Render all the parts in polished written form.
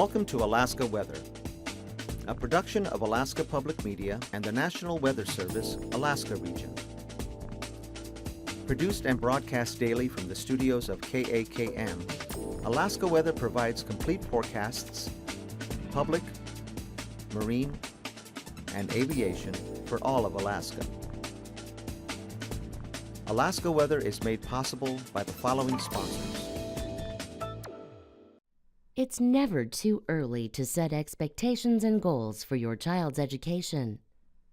Welcome to Alaska Weather, a production of Alaska Public Media and the National Weather Service, Alaska Region. Produced and broadcast daily from the studios of KAKM, Alaska Weather provides complete forecasts, public, marine, and aviation for all of Alaska. Alaska Weather is made possible by the following sponsors. It's never too early to set expectations and goals for your child's education.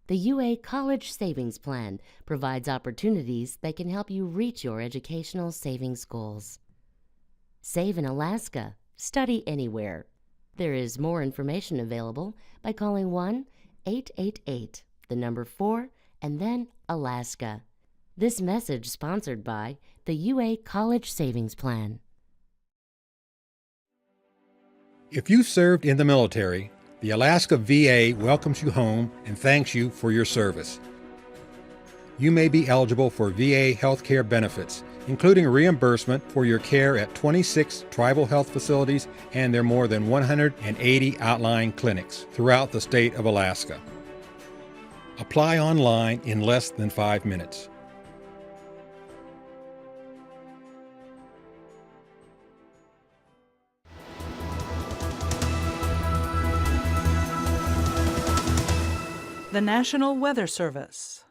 The UA College Savings Plan provides opportunities that can help you reach your educational savings goals. Save in Alaska. Study anywhere. There is more information available by calling 1-888, the number 4, and then Alaska. This message sponsored by the UA College Savings Plan. If you served in the military, the Alaska VA welcomes you home and thanks you for your service. You may be eligible for VA healthcare benefits, including reimbursement for your care at 26 tribal health facilities and their more than 180 outlying clinics throughout the state of Alaska. Apply online in less than 5 minutes. The National Weather Service.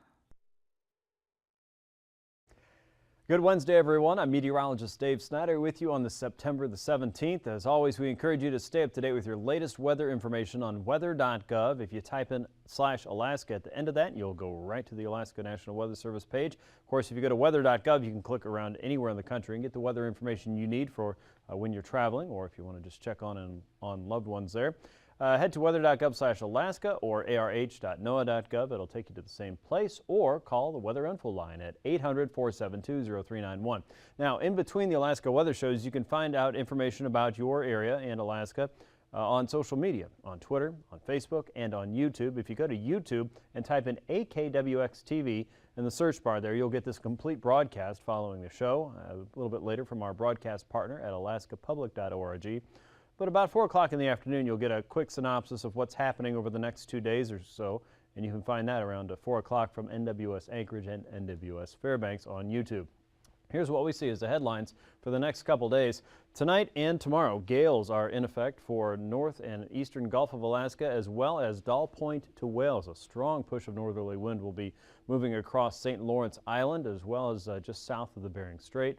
Good Wednesday, everyone. I'm meteorologist Dave Snider with you on the September the 17th. As always, we encourage you to stay up to date with your latest weather information on weather.gov. If you type in /Alaska at the end of that, you'll go right to the Alaska National Weather Service page. Of course, if you go to weather.gov, you can click around anywhere in the country and get the weather information you need for when you're traveling, or if you want to just check on loved ones there. Head to weather.gov/Alaska or arh.noaa.gov. It'll take you to the same place, or call the Weather Info line at 800-472-0391. Now, in between the Alaska weather shows, you can find out information about your area and Alaska on social media, on Twitter, on Facebook, and on YouTube. If you go to YouTube and type in AKwx TV in the search bar there, you'll get this complete broadcast following the show a little bit later from our broadcast partner at alaskapublic.org. But about 4 o'clock in the afternoon, you'll get a quick synopsis of what's happening over the next 2 days or so, and you can find that around 4 o'clock from NWS Anchorage and NWS Fairbanks on YouTube. Here's what we see as the headlines for the next couple days. Tonight and tomorrow, gales are in effect for north and eastern Gulf of Alaska, as well as Dahl Point to Wales. A strong push of northerly wind will be moving across St. Lawrence Island, as well as just south of the Bering Strait.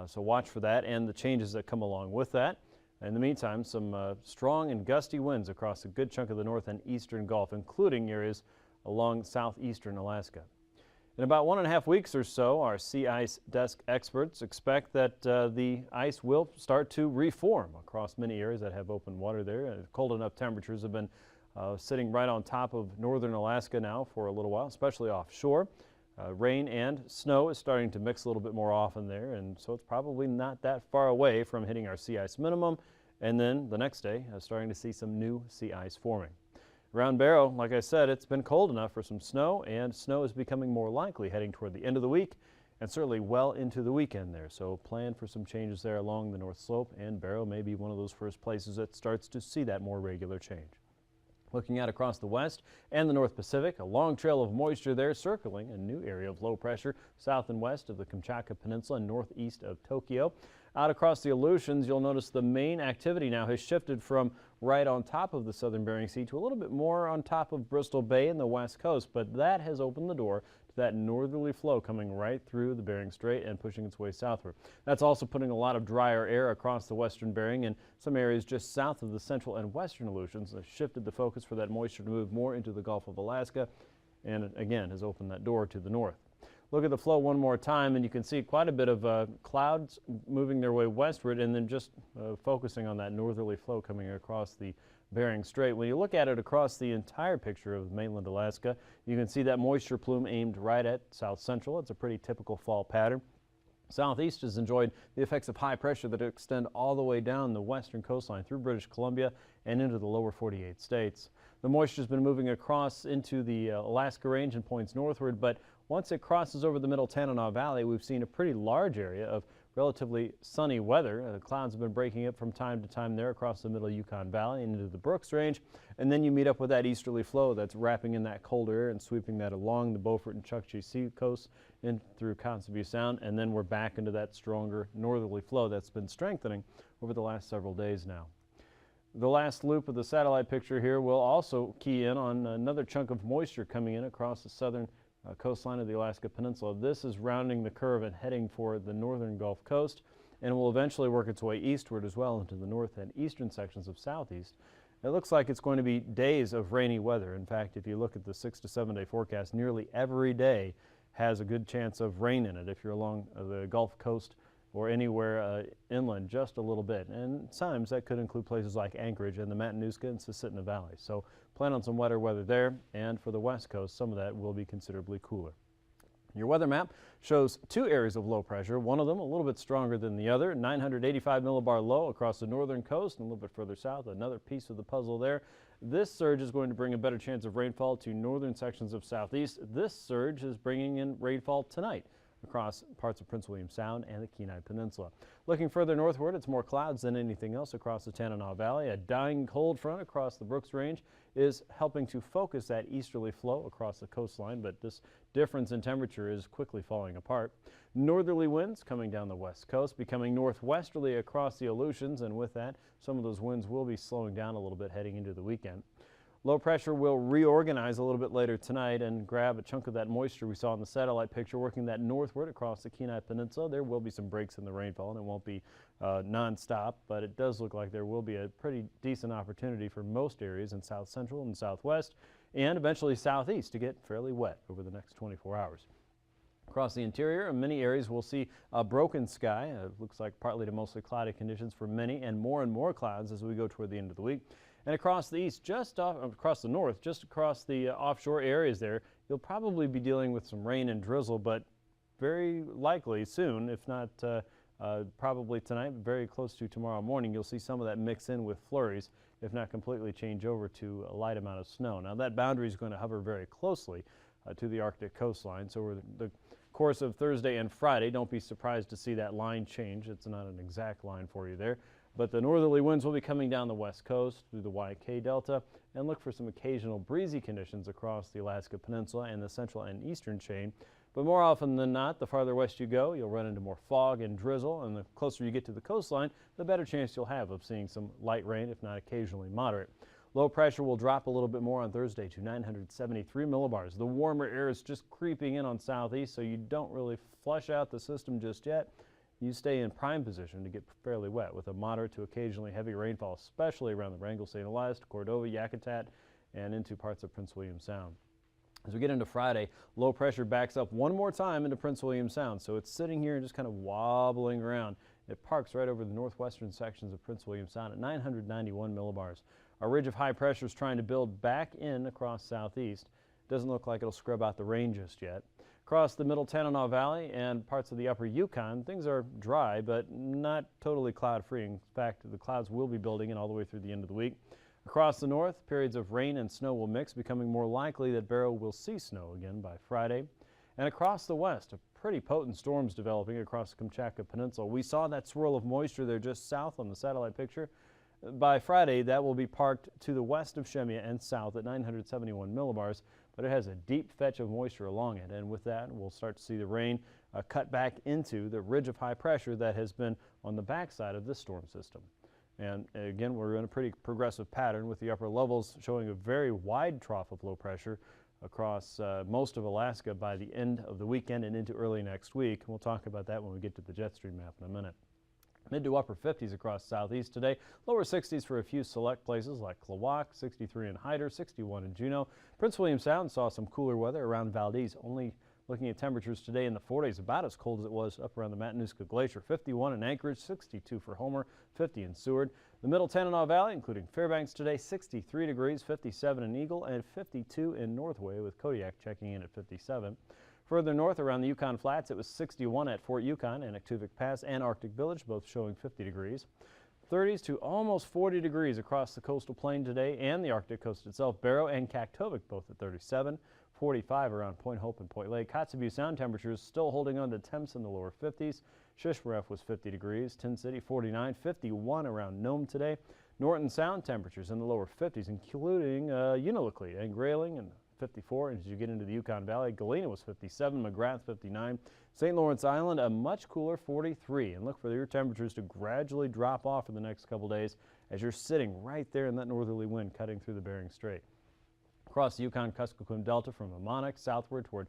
So watch for that and the changes that come along with that. In the meantime, some strong and gusty winds across a good chunk of the north and eastern Gulf, including areas along southeastern Alaska. In about 1.5 weeks or so, our sea ice desk experts expect that the ice will start to reform across many areas that have open water there. Cold enough temperatures have been sitting right on top of northern Alaska now for a little while, especially offshore. Rain and snow is starting to mix a little bit more often there, and so it's probably not that far away from hitting our sea ice minimum, and then the next day starting to see some new sea ice forming. Around Barrow, like I said, it's been cold enough for some snow, and snow is becoming more likely heading toward the end of the week and certainly well into the weekend there. So plan for some changes there along the North Slope, and Barrow may be one of those first places that starts to see that more regular change. Looking out across the west and the North Pacific, a long trail of moisture there circling a new area of low pressure south and west of the Kamchatka Peninsula and northeast of Tokyo. Out across the Aleutians, you'll notice the main activity now has shifted from right on top of the southern Bering Sea to a little bit more on top of Bristol Bay and the west coast, but that has opened the door to that northerly flow coming right through the Bering Strait and pushing its way southward. That's also putting a lot of drier air across the western Bering, and some areas just south of the central and western Aleutians has shifted the focus for that moisture to move more into the Gulf of Alaska, and again has opened that door to the north. Look at the flow one more time, and you can see quite a bit of clouds moving their way westward, and then just focusing on that northerly flow coming across the Bering Strait. When you look at it across the entire picture of mainland Alaska, you can see that moisture plume aimed right at south central. It's a pretty typical fall pattern. Southeast has enjoyed the effects of high pressure that extend all the way down the western coastline through British Columbia and into the lower 48 states. The moisture has been moving across into the Alaska Range and points northward, but once it crosses over the Middle Tanana Valley, we've seen a pretty large area of relatively sunny weather. The clouds have been breaking up from time to time there across the middle Yukon Valley and into the Brooks Range. And then you meet up with that easterly flow that's wrapping in that colder air and sweeping that along the Beaufort and Chukchi Sea coast in through Kotzebue Sound. And then we're back into that stronger northerly flow that's been strengthening over the last several days now. The last loop of the satellite picture here will also key in on another chunk of moisture coming in across the southern coastline of the Alaska Peninsula. This is rounding the curve and heading for the northern Gulf Coast, and will eventually work its way eastward as well into the north and eastern sections of southeast. It looks like it's going to be days of rainy weather. In fact, if you look at the 6 to 7 day forecast, nearly every day has a good chance of rain in it if you're along the Gulf Coast or anywhere inland just a little bit. And times that could include places like Anchorage and the Matanuska and Susitna Valley. So plan on some wetter weather there, and for the west coast, some of that will be considerably cooler. Your weather map shows two areas of low pressure, one of them a little bit stronger than the other. 985 millibar low across the northern coast, and a little bit further south, another piece of the puzzle there. This surge is going to bring a better chance of rainfall to northern sections of southeast. This surge is bringing in rainfall tonight across parts of Prince William Sound and the Kenai Peninsula. Looking further northward, it's more clouds than anything else across the Tanana Valley. A dying cold front across the Brooks Range is helping to focus that easterly flow across the coastline, but this difference in temperature is quickly falling apart. Northerly winds coming down the west coast, becoming northwesterly across the Aleutians, and with that, some of those winds will be slowing down a little bit heading into the weekend. Low pressure will reorganize a little bit later tonight and grab a chunk of that moisture we saw in the satellite picture, working that northward across the Kenai Peninsula. There will be some breaks in the rainfall, and it won't be non-stop, but it does look like there will be a pretty decent opportunity for most areas in south central and southwest, and eventually southeast to get fairly wet over the next 24 hours. Across the interior, in many areas we'll see a broken sky. It looks like partly to mostly cloudy conditions for many, and more clouds as we go toward the end of the week. And across the east, across the north, just across the offshore areas there, you'll probably be dealing with some rain and drizzle, but very likely soon, if not probably tonight, very close to tomorrow morning, you'll see some of that mix in with flurries, if not completely change over to a light amount of snow. Now that boundary is going to hover very closely to the Arctic coastline, so over the course of Thursday and Friday, don't be surprised to see that line change. It's not an exact line for you there. But the northerly winds will be coming down the west coast through the YK Delta, and look for some occasional breezy conditions across the Alaska Peninsula and the central and eastern chain. But more often than not, the farther west you go, you'll run into more fog and drizzle, and the closer you get to the coastline, the better chance you'll have of seeing some light rain, if not occasionally moderate. Low pressure will drop a little bit more on Thursday to 973 millibars. The warmer air is just creeping in on southeast, so you don't really flush out the system just yet. You stay in prime position to get fairly wet with a moderate to occasionally heavy rainfall, especially around the Wrangell, St. Elias, Cordova, Yakutat, and into parts of Prince William Sound. As we get into Friday, low pressure backs up one more time into Prince William Sound, so it's sitting here and just kind of wobbling around. It parks right over the northwestern sections of Prince William Sound at 991 millibars. A ridge of high pressure is trying to build back in across southeast. Doesn't look like it'll scrub out the rain just yet. Across the middle Tanana Valley and parts of the upper Yukon, things are dry, but not totally cloud-free. In fact, the clouds will be building in all the way through the end of the week. Across the north, periods of rain and snow will mix, becoming more likely that Barrow will see snow again by Friday. And across the west, a pretty potent storms developing across the Kamchatka Peninsula. We saw that swirl of moisture there just south on the satellite picture. By Friday, that will be parked to the west of Shemya and south at 971 millibars, but it has a deep fetch of moisture along it, and with that, we'll start to see the rain cut back into the ridge of high pressure that has been on the backside of this storm system. And again, we're in a pretty progressive pattern with the upper levels showing a very wide trough of low pressure across most of Alaska by the end of the weekend and into early next week. We'll talk about that when we get to the jet stream map in a minute. Mid to upper 50s across southeast today, lower 60s for a few select places like Klawock, 63 in Hyder, 61 in Juneau. Prince William Sound saw some cooler weather around Valdez, only looking at temperatures today in the 40s, about as cold as it was up around the Matanuska Glacier. 51 in Anchorage, 62 for Homer, 50 in Seward. The middle Tanana Valley, including Fairbanks today, 63 degrees, 57 in Eagle, and 52 in Northway, with Kodiak checking in at 57. Further north around the Yukon Flats, it was 61 at Fort Yukon and Aktuvik Pass and Arctic Village, both showing 50 degrees. 30s to almost 40 degrees across the coastal plain today and the Arctic coast itself. Barrow and Kaktovik both at 37. 45 around Point Hope and Point Lake. Kotzebue Sound temperatures still holding on to temps in the lower 50s. Shishmaref was 50 degrees. Tin City 49, 51 around Nome today. Norton Sound temperatures in the lower 50s, including Unalakleet and Grayling, and 54. And as you get into the Yukon Valley, Galena was 57, McGrath 59. St. Lawrence Island a much cooler 43. And look for your temperatures to gradually drop off for the next couple days as you're sitting right there in that northerly wind cutting through the Bering Strait. Across the Yukon Kuskokwim Delta from Mamaroneck southward toward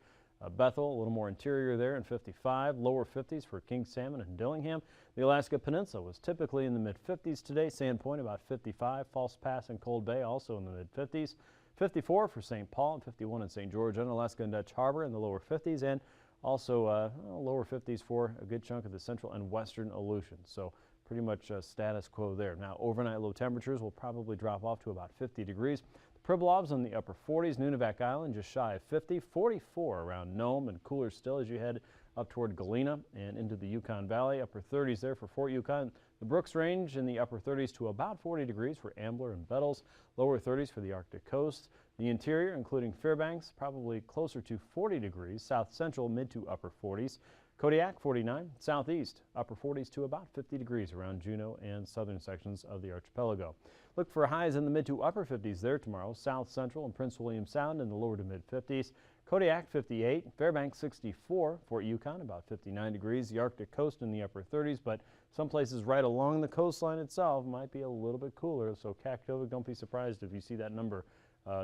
Bethel, a little more interior there in 55, lower 50s for King Salmon and Dillingham. The Alaska Peninsula was typically in the mid-50s today. Sandpoint about 55, False Pass and Cold Bay also in the mid-50s. 54 for St. Paul and 51 in St. George, Unalaska and Dutch Harbor in the lower 50s, and also lower 50s for a good chunk of the central and western Aleutians. So pretty much status quo there. Now overnight low temperatures will probably drop off to about 50 degrees. Pribilofs in the upper 40s, Nunivak Island just shy of 50, 44 around Nome, and cooler still as you head up toward Galena and into the Yukon Valley. Upper 30s there for Fort Yukon. The Brooks Range in the upper 30s to about 40 degrees for Ambler and Bettles. Lower 30s for the Arctic coast. The interior, including Fairbanks, probably closer to 40 degrees. South Central mid to upper 40s. Kodiak 49, southeast upper 40s to about 50 degrees around Juneau and southern sections of the archipelago. Look for highs in the mid to upper 50s there tomorrow. South Central and Prince William Sound in the lower to mid 50s. Kodiak 58, Fairbanks 64, Fort Yukon about 59 degrees. The Arctic coast in the upper 30s, but some places right along the coastline itself might be a little bit cooler. So Kaktovik, don't be surprised if you see that number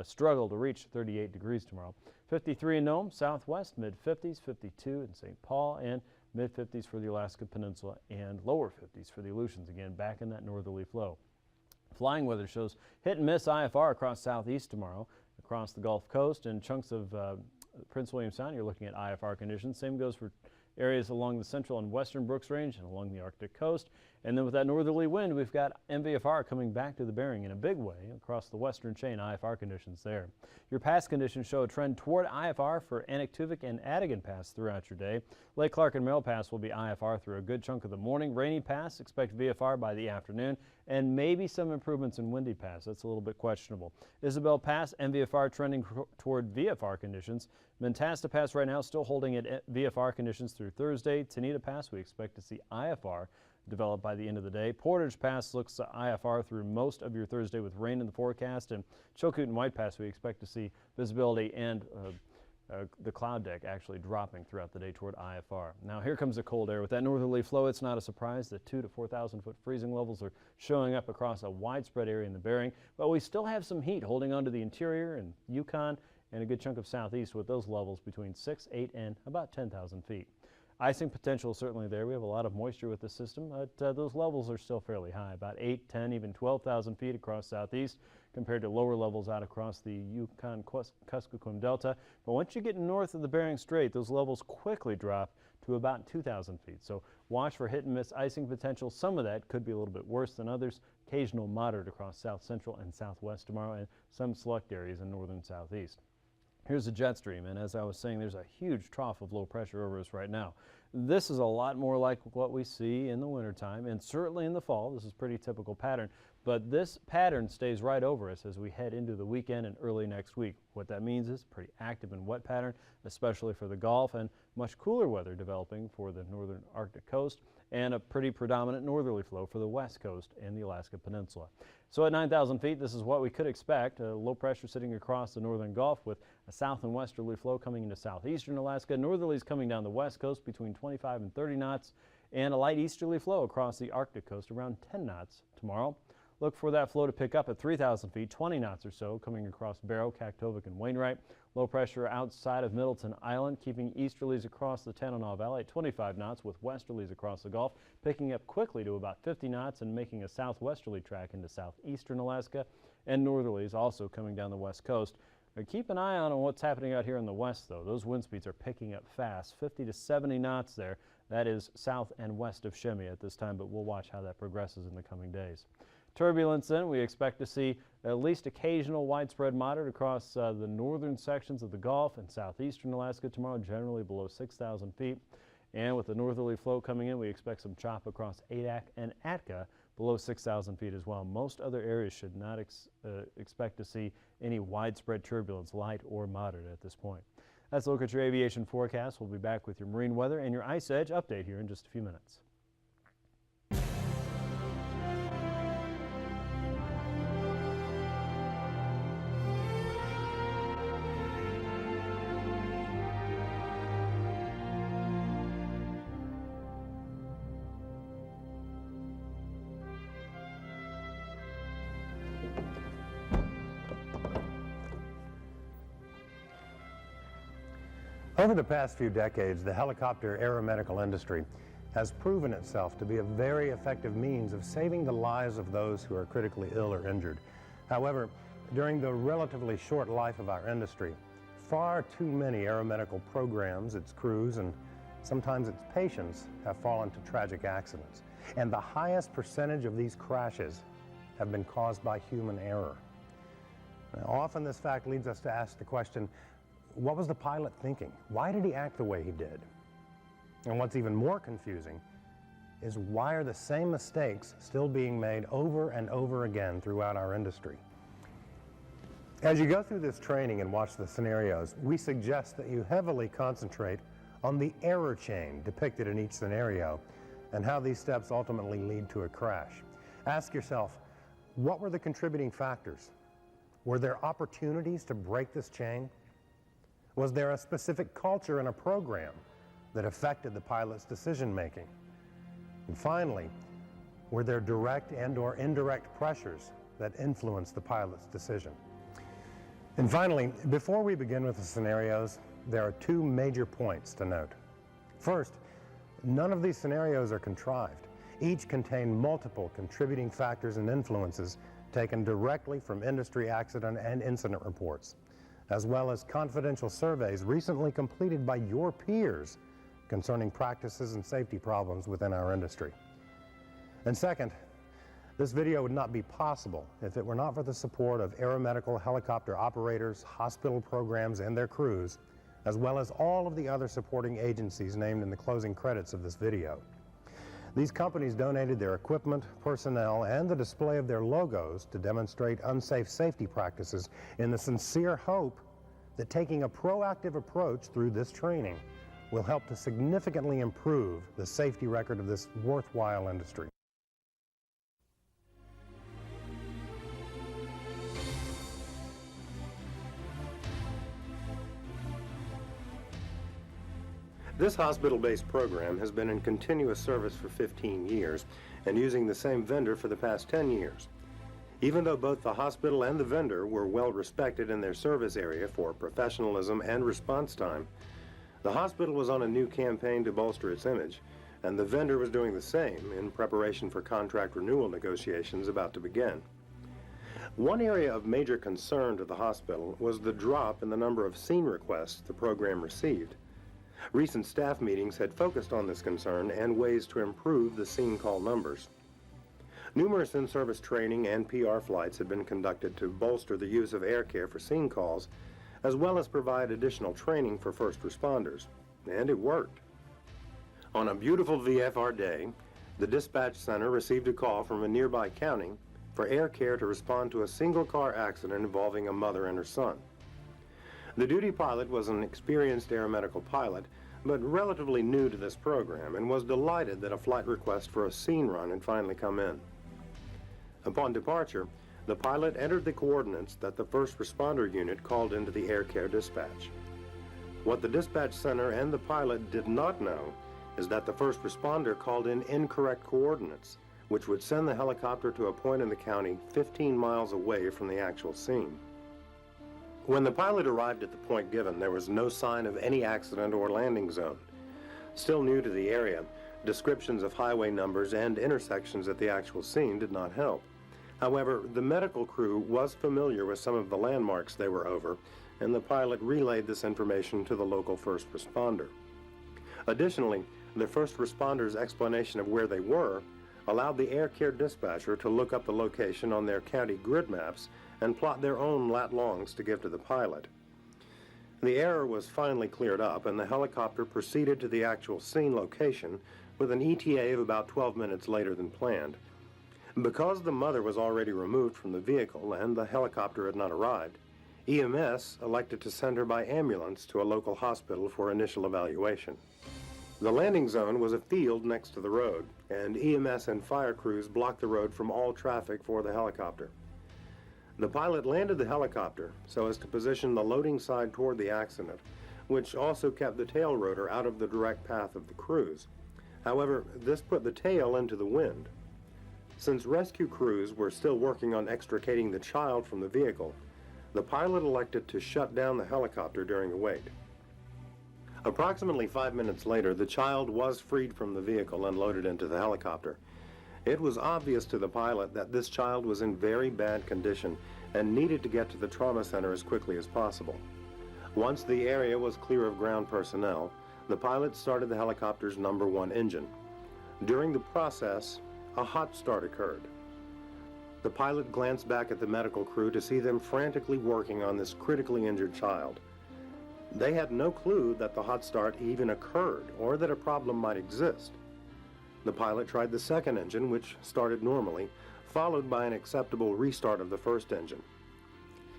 struggle to reach 38 degrees tomorrow. 53 in Nome, southwest, mid-50s, 52 in St. Paul, and mid-50s for the Alaska Peninsula, and lower 50s for the Aleutians, again back in that northerly flow. Flying weather shows hit and miss IFR across southeast tomorrow, across the Gulf Coast and chunks of Prince William Sound. You're looking at IFR conditions. Same goes for areas along the central and western Brooks Range and along the Arctic coast. And then with that northerly wind, we've got MVFR coming back to the Bering in a big way across the western chain. IFR conditions there. Your pass conditions show a trend toward IFR for Anaktuvik and Adigan Pass throughout your day. Lake Clark and Merrill Pass will be IFR through a good chunk of the morning. Rainy Pass, expect VFR by the afternoon, and maybe some improvements in Windy Pass. That's a little bit questionable. Isabel Pass, MVFR trending toward VFR conditions. Mentasta Pass right now still holding at VFR conditions through Thursday. Tanita Pass, we expect to see IFR develop by the end of the day. Portage Pass looks IFR through most of your Thursday with rain in the forecast. And Chilkoot and White Pass, we expect to see visibility and the cloud deck actually dropping throughout the day toward IFR. Now here comes the cold air. With that northerly flow, it's not a surprise that 2,000 to 4,000 foot freezing levels are showing up across a widespread area in the Bering. But we still have some heat holding on to the interior and Yukon and a good chunk of southeast with those levels between 6, 8, and about 10,000 feet. Icing potential is certainly there. We have a lot of moisture with the system, but those levels are still fairly high, about 8, 10, even 12,000 feet across southeast compared to lower levels out across the Yukon Kuskokwim Delta. But once you get north of the Bering Strait, those levels quickly drop to about 2,000 feet. So watch for hit and miss icing potential. Some of that could be a little bit worse than others. Occasional moderate across south central and southwest tomorrow, and some select areas in northern southeast. Here's a jet stream, and as I was saying, there's a huge trough of low pressure over us right now. This is a lot more like what we see in the wintertime, and certainly in the fall. This is a pretty typical pattern, but this pattern stays right over us as we head into the weekend and early next week. What that means is pretty active and wet pattern, especially for the Gulf, and much cooler weather developing for the northern Arctic coast, and a pretty predominant northerly flow for the west coast and the Alaska Peninsula. So at 9,000 feet, this is what we could expect. Low pressure sitting across the northern Gulf with a south and westerly flow coming into southeastern Alaska. Northerlies coming down the west coast between 25 and 30 knots, and a light easterly flow across the Arctic coast around 10 knots tomorrow. Look for that flow to pick up at 3,000 feet, 20 knots or so, coming across Barrow, Kaktovik, and Wainwright. Low pressure outside of Middleton Island, keeping easterlies across the Tanana Valley at 25 knots, with westerlies across the Gulf, picking up quickly to about 50 knots and making a southwesterly track into southeastern Alaska, and northerlies also coming down the west coast. Keep an eye on what's happening out here in the west, though. Those wind speeds are picking up fast, 50 to 70 knots there. That is south and west of Shemya at this time, but we'll watch how that progresses in the coming days. Turbulence then, we expect to see at least occasional widespread moderate across the northern sections of the Gulf and southeastern Alaska tomorrow, generally below 6,000 feet. And with the northerly flow coming in, we expect some chop across Adak and Atka below 6,000 feet as well. Most other areas should not expect to see any widespread turbulence, light or moderate at this point. That's a look at your aviation forecast. We'll be back with your marine weather and your ice edge update here in just a few minutes. Over the past few decades, the helicopter aeromedical industry has proven itself to be a very effective means of saving the lives of those who are critically ill or injured. However, during the relatively short life of our industry, far too many aeromedical programs, its crews, and sometimes its patients have fallen to tragic accidents. And the highest percentage of these crashes have been caused by human error. Now, often this fact leads us to ask the question, what was the pilot thinking? Why did he act the way he did? And what's even more confusing is why are the same mistakes still being made over and over again throughout our industry? As you go through this training and watch the scenarios, we suggest that you heavily concentrate on the error chain depicted in each scenario and how these steps ultimately lead to a crash. Ask yourself, what were the contributing factors? Were there opportunities to break this chain? Was there a specific culture in a program that affected the pilot's decision-making? And finally, were there direct and/or indirect pressures that influenced the pilot's decision? And finally, before we begin with the scenarios, there are two major points to note. First, none of these scenarios are contrived. Each contain multiple contributing factors and influences taken directly from industry accident and incident reports, as well as confidential surveys recently completed by your peers concerning practices and safety problems within our industry. And second, this video would not be possible if it were not for the support of aeromedical helicopter operators, hospital programs, and their crews, as well as all of the other supporting agencies named in the closing credits of this video. These companies donated their equipment, personnel, and the display of their logos to demonstrate unsafe safety practices in the sincere hope that taking a proactive approach through this training will help to significantly improve the safety record of this worthwhile industry. This hospital-based program has been in continuous service for 15 years and using the same vendor for the past 10 years. Even though both the hospital and the vendor were well respected in their service area for professionalism and response time, the hospital was on a new campaign to bolster its image, and the vendor was doing the same in preparation for contract renewal negotiations about to begin. One area of major concern to the hospital was the drop in the number of scene requests the program received. Recent staff meetings had focused on this concern and ways to improve the scene call numbers. Numerous in-service training and PR flights had been conducted to bolster the use of air care for scene calls, as well as provide additional training for first responders, and it worked. On a beautiful VFR day, the dispatch center received a call from a nearby county for air care to respond to a single-car accident involving a mother and her son. The duty pilot was an experienced aeromedical pilot, but relatively new to this program, and was delighted that a flight request for a scene run had finally come in. Upon departure, the pilot entered the coordinates that the first responder unit called into the air care dispatch. What the dispatch center and the pilot did not know is that the first responder called in incorrect coordinates, which would send the helicopter to a point in the county 15 miles away from the actual scene. When the pilot arrived at the point given, there was no sign of any accident or landing zone. Still new to the area, descriptions of highway numbers and intersections at the actual scene did not help. However, the medical crew was familiar with some of the landmarks they were over, and the pilot relayed this information to the local first responder. Additionally, the first responder's explanation of where they were allowed the air care dispatcher to look up the location on their county grid maps and plot their own lat-longs to give to the pilot. The error was finally cleared up, and the helicopter proceeded to the actual scene location with an ETA of about 12 minutes later than planned. Because the mother was already removed from the vehicle and the helicopter had not arrived, EMS elected to send her by ambulance to a local hospital for initial evaluation. The landing zone was a field next to the road, and EMS and fire crews blocked the road from all traffic for the helicopter. The pilot landed the helicopter so as to position the loading side toward the accident, which also kept the tail rotor out of the direct path of the cruise. However, this put the tail into the wind. Since rescue crews were still working on extricating the child from the vehicle, the pilot elected to shut down the helicopter during the wait. Approximately 5 minutes later, the child was freed from the vehicle and loaded into the helicopter. It was obvious to the pilot that this child was in very bad condition and needed to get to the trauma center as quickly as possible. Once the area was clear of ground personnel, the pilot started the helicopter's #1 engine. During the process, a hot start occurred. The pilot glanced back at the medical crew to see them frantically working on this critically injured child. They had no clue that the hot start even occurred or that a problem might exist. The pilot tried the second engine, which started normally, followed by an acceptable restart of the first engine.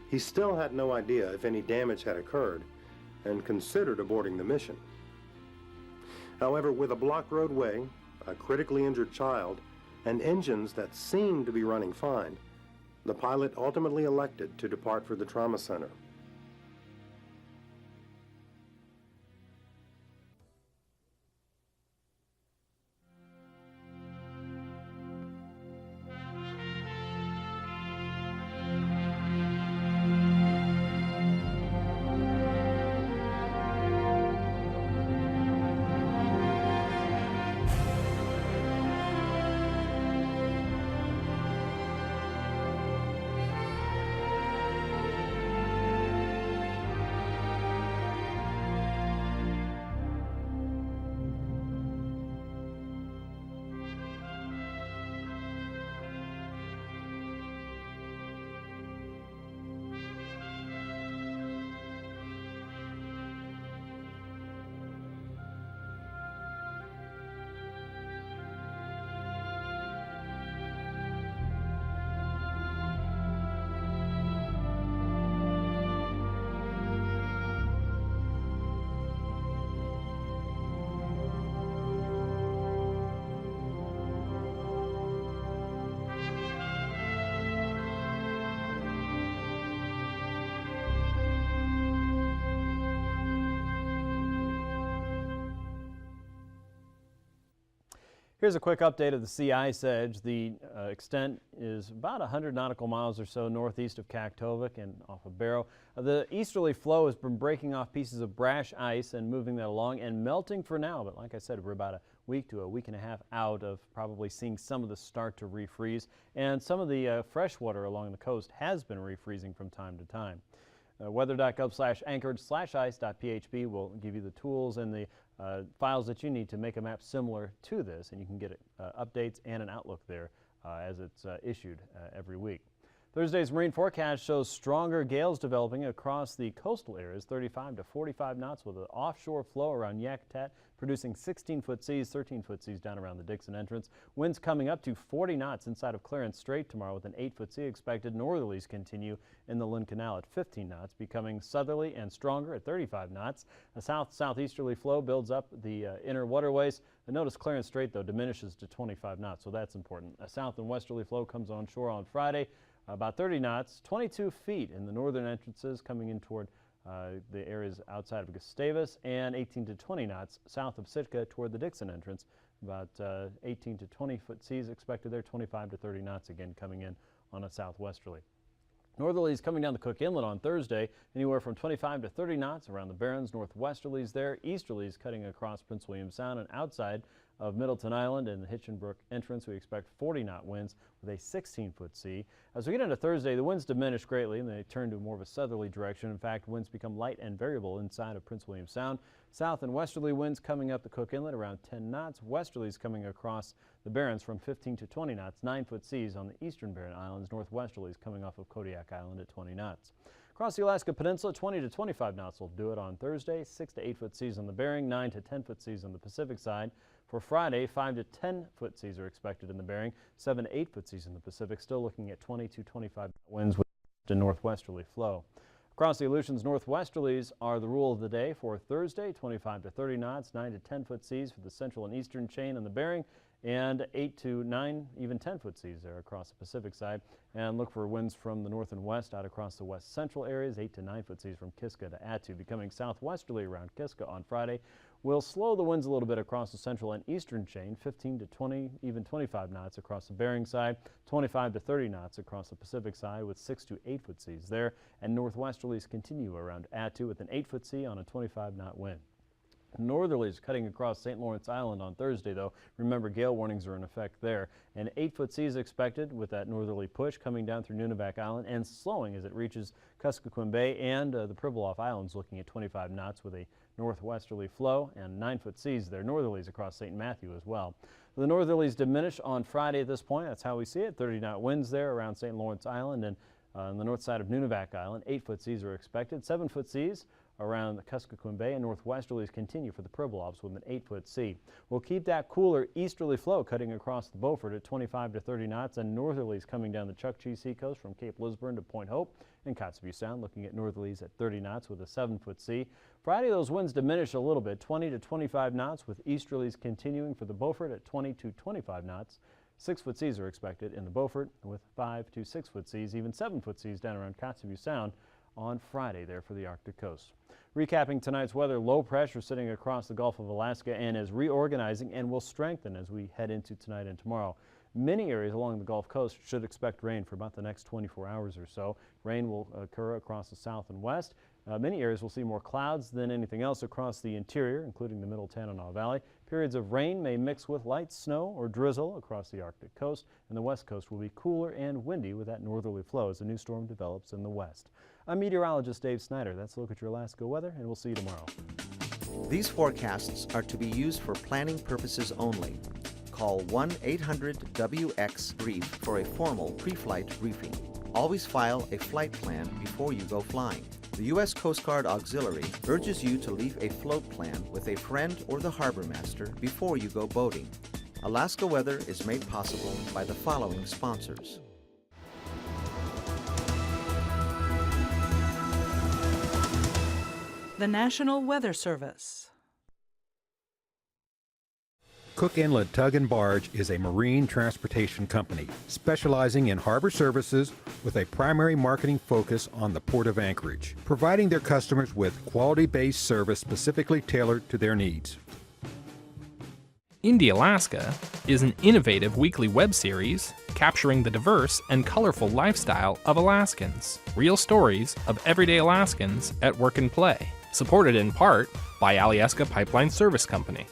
He still had no idea if any damage had occurred and considered aborting the mission. However, with a blocked roadway, a critically injured child, and engines that seemed to be running fine, the pilot ultimately elected to depart for the trauma center. Here's a quick update of the sea ice edge. The extent is about 100 nautical miles or so northeast of Kaktovik and off of Barrow. The easterly flow has been breaking off pieces of brash ice and moving that along and melting for now. But like I said, we're about a week to a week and a half out of probably seeing some of the start to refreeze. And some of the fresh water along the coast has been refreezing from time to time. Weather.gov/anchorage/ice.php will give you the tools and the files that you need to make a map similar to this, and you can get updates and an outlook there as it's issued every week. Thursday's marine forecast shows stronger gales developing across the coastal areas, 35 to 45 knots with an offshore flow around Yakutat, producing 16-foot seas, 13-foot seas down around the Dixon entrance. Winds coming up to 40 knots inside of Clarence Strait tomorrow with an 8-foot sea expected. Northerlies continue in the Lynn Canal at 15 knots, becoming southerly and stronger at 35 knots. A south-southeasterly flow builds up the inner waterways. Notice Clarence Strait, though, diminishes to 25 knots, so that's important. A south and westerly flow comes on shore on Friday. About 30 knots, 22 feet in the northern entrances coming in toward the areas outside of Gustavus, and 18 to 20 knots south of Sitka toward the Dixon entrance. About 18 to 20-foot seas expected there, 25 to 30 knots again coming in on a southwesterly. Northerlies coming down the Cook Inlet on Thursday, anywhere from 25 to 30 knots around the Barrens. Northwesterlies there. Easterlies cutting across Prince William Sound and outside of Middleton Island and the Hitchinbrook entrance. We expect 40-knot winds with a 16-foot sea. As we get into Thursday, the winds diminish greatly and they turn to more of a southerly direction. In fact, winds become light and variable inside of Prince William Sound. South and westerly winds coming up the Cook Inlet around 10 knots. Westerlies coming across the Barrens from 15 to 20 knots. 9-foot seas on the eastern Barren Islands. Northwesterlies coming off of Kodiak Island at 20 knots. Across the Alaska Peninsula, 20 to 25 knots will do it on Thursday, 6 to 8 foot seas on the Bering, 9 to 10 foot seas on the Pacific side. For Friday, 5 to 10 foot seas are expected in the Bering, 7 to 8 foot seas in the Pacific, still looking at 20 to 25 winds with a northwesterly flow. Across the Aleutians, northwesterlies are the rule of the day for Thursday, 25 to 30 knots, 9 to 10 foot seas for the central and eastern chain on the Bering, and 8 to 9, even 10 foot seas there across the Pacific side. And look for winds from the north and west out across the west central areas, 8 to 9 foot seas from Kiska to Attu. Becoming southwesterly around Kiska on Friday will slow the winds a little bit across the central and eastern chain, 15 to 20, even 25 knots across the Bering side, 25 to 30 knots across the Pacific side with 6 to 8 foot seas there. And northwesterlies continue around Attu with an 8 foot sea on a 25 knot wind. Northerlies cutting across St. Lawrence Island on Thursday, though. Remember, gale warnings are in effect there. And 8 foot seas expected with that northerly push coming down through Nunivak Island and slowing as it reaches Kuskokwim Bay and the Pribilof Islands, looking at 25 knots with a northwesterly flow and 9 foot seas there. Northerlies across St. Matthew as well. The northerlies diminish on Friday at this point. That's how we see it. 30 knot winds there around St. Lawrence Island and on the north side of Nunivak Island. 8 foot seas are expected. 7 foot seas around the Kuskokwim Bay, and northwesterlies continue for the Pribilofs with an 8 foot sea. We'll keep that cooler easterly flow cutting across the Beaufort at 25 to 30 knots, and northerlies coming down the Chukchi seacoast from Cape Lisburne to Point Hope and Kotzebue Sound, looking at northerlies at 30 knots with a 7 foot sea. Friday, those winds diminish a little bit, 20 to 25 knots, with easterlies continuing for the Beaufort at 20 to 25 knots. 6 foot seas are expected in the Beaufort with 5 to 6 foot seas, even 7 foot seas down around Kotzebue Sound on Friday there for the Arctic coast. Recapping tonight's weather, low pressure sitting across the Gulf of Alaska and is reorganizing and will strengthen as we head into tonight and tomorrow. Many areas along the Gulf Coast should expect rain for about the next 24 hours or so. Rain will occur across the south and west. Many areas will see more clouds than anything else across the interior, including the Middle Tanana Valley. Periods of rain may mix with light snow or drizzle across the Arctic coast, and the west coast will be cooler and windy with that northerly flow as a new storm develops in the west. I'm meteorologist Dave Snider. That's a look at your Alaska weather, and we'll see you tomorrow. These forecasts are to be used for planning purposes only. Call 1-800-WX-BRIEF for a formal pre-flight briefing. Always file a flight plan before you go flying. The U.S. Coast Guard Auxiliary urges you to leave a float plan with a friend or the harbor master before you go boating. Alaska Weather is made possible by the following sponsors. The National Weather Service. Cook Inlet Tug and Barge is a marine transportation company specializing in harbor services with a primary marketing focus on the Port of Anchorage, providing their customers with quality-based service specifically tailored to their needs. Indie Alaska is an innovative weekly web series capturing the diverse and colorful lifestyle of Alaskans. Real stories of everyday Alaskans at work and play. Supported in part by Alyeska Pipeline Service Company.